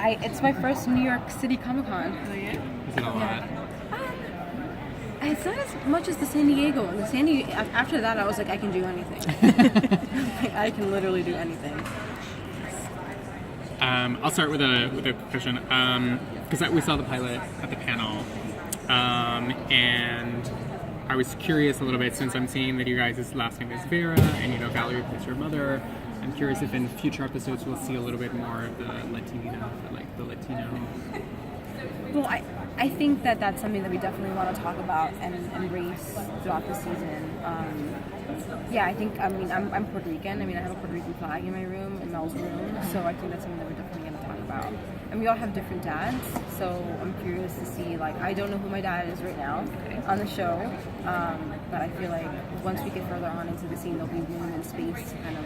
It's my first New York City Comic Con. Oh, yeah? Is it a lot? It's not as much as the San Diego. After that, I was like, I can do anything. Like, I can literally do anything. I'll start with a question because we saw the pilot at the panel, and I was curious a little bit since I'm seeing that you guys' last name is Vera, and Valerie plays your mother. I'm curious if in future episodes we'll see a little bit more of the Latino. Well, I think that's something that we definitely want to talk about and embrace throughout the season. I think, I'm Puerto Rican. I have a Puerto Rican flag in my room, in Mel's room, so I think that's something that we're definitely going to talk about. And we all have different dads, so I'm curious to see, I don't know who my dad is right now on the show, but I feel like once we get further on into the scene, there'll be room and space to kind of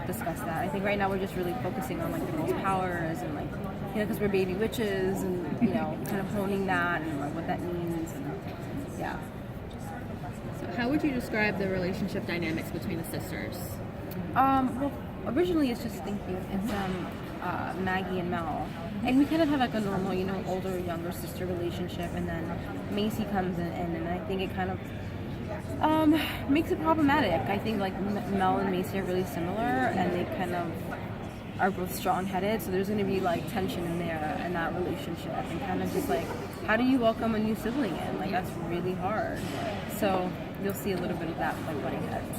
discuss that. I think right now we're just really focusing on, the girls' powers and, because we're baby witches and, kind of honing that and, what that means, and, yeah. So how would you describe the relationship dynamics between the sisters? Well, originally it's just thinking. It's Maggie and Mel. And we kind of have a normal, older, younger sister relationship. And then Macy comes in and I think it kind of makes it problematic. I think Mel and Macy are really similar and they kind of are both strong-headed. So there's going to be tension in there in that relationship. And kind of just how do you welcome a new sibling in? That's really hard. So you'll see a little bit of that butting heads.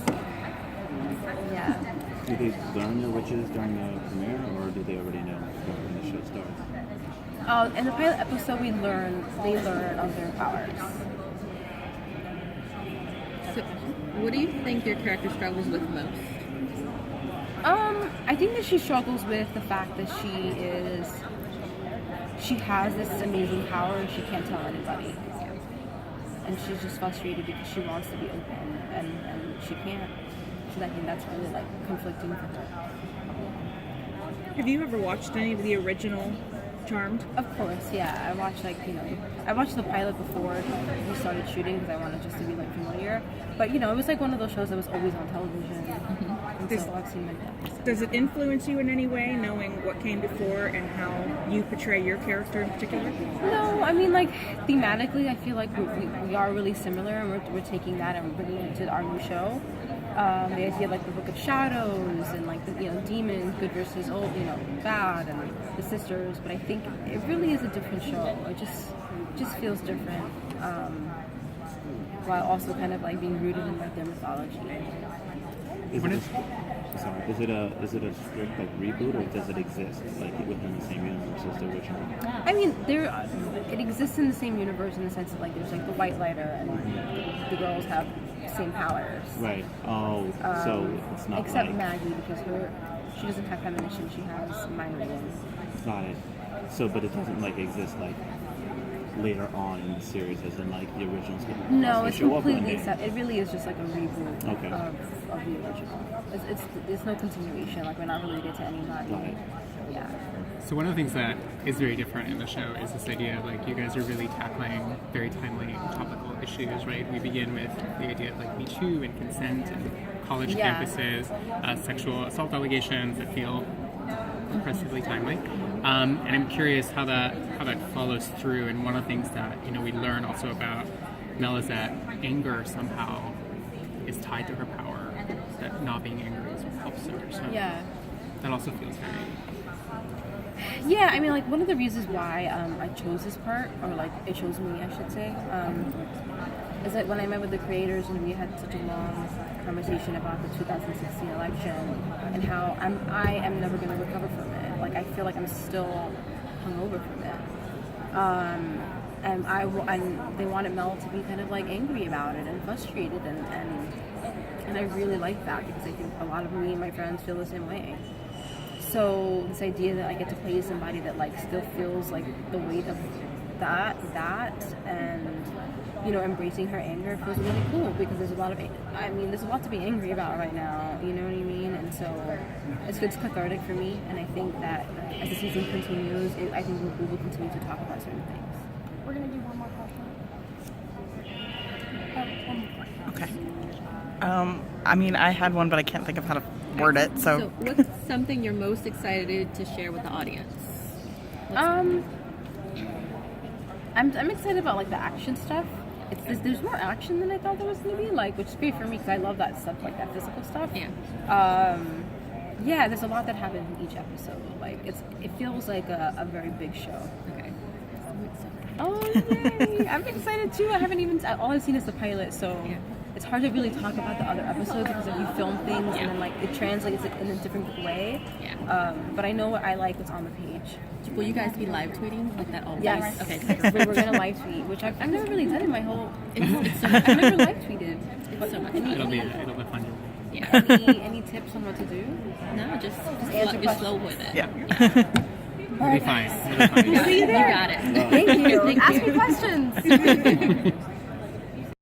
Yeah. Did they learn their witches during the premiere, or did they already know when the show starts? In the pilot episode, they learn of their powers. So, what do you think your character struggles with most? I think that she struggles with the fact that she has this amazing power and she can't tell anybody. And she's just frustrated because she wants to be open and she can't. So I think that's really conflicting for her. Have you ever watched any of the original Charmed? Of course, yeah. I watched I watched the pilot before we started shooting because I wanted just to be familiar. But it was one of those shows that was always on television. Mm-hmm. And so I've seen many episodes. Does it influence you in any way, knowing what came before and how you portray your character in particular? No, thematically, I feel like we are really similar, and we're taking that and bringing it to our new show. The idea of the Book of Shadows and the demons, good versus old, bad, and the sisters. But I think it really is a different show. It just feels different, while also kind of being rooted in their mythology. Is it a strict reboot, or does it exist within the same universe as the original? It exists in the same universe in the sense of there's the White Lighter and the girls have same powers. Right. Oh, so it's not except Maggie, because she doesn't have premonition. She has mind reading. Got it. So, but it doesn't exist later on in the series, as in the originals. No, it's completely separate. It really is just a reboot of the original. It's no continuation. We're not related to anybody. Got it. Yeah. So one of the things that is very different in the show is this idea of you guys are really tackling very timely and topical issues, right? We begin with the idea of Me Too and consent and college campuses, sexual assault allegations that feel impressively timely. And I'm curious how that follows through. And one of the things that we learn also about Mel is that anger somehow is tied to her power. That not being angry is what helps her. So that also feels very. Yeah, one of the reasons why I chose this part, or it chose me, I should say, is that when I met with the creators and we had such a long conversation about the 2016 election and how I am never going to recover from it. I feel like I'm still hungover from it. And they wanted Mel to be kind of angry about it and frustrated, and I really like that because I think a lot of me and my friends feel the same way. So this idea that I get to play somebody that still feels the weight of that and embracing her anger feels really cool because there's a lot to be angry about right now, you know what I mean? And so it's cathartic for me, and I think that as the season continues, I think we will continue to talk about certain things. We're going to do one more question. Okay. I had one, but I can't think of how to word it. So what's something you're most excited to share with the audience? I'm excited about like the action stuff. There's more action than I thought there was gonna be, like, which is great for me because I love that stuff, like that physical stuff. Yeah. Yeah, there's a lot that happens in each episode. Like it feels like a very big show. Okay. Oh yay! I'm excited too. I haven't even all I've seen is the pilot, so Yeah. it's hard to really talk about the other episodes because like, you film things Yeah. and then like it translates it in a different way. Yeah. But I know what I like what's on the page. Will you guys be live tweeting like that always? Yes. Okay. We're gonna live tweet, which I've never really done in my whole. It's so I've never live tweeted. It's so much It'll fun. be fun. Yeah. Any tips on what to do? No, just answer just flow with it. Yeah. It'll be fine. It'll be fine. You got it. Thank you. Thank Ask you. me questions.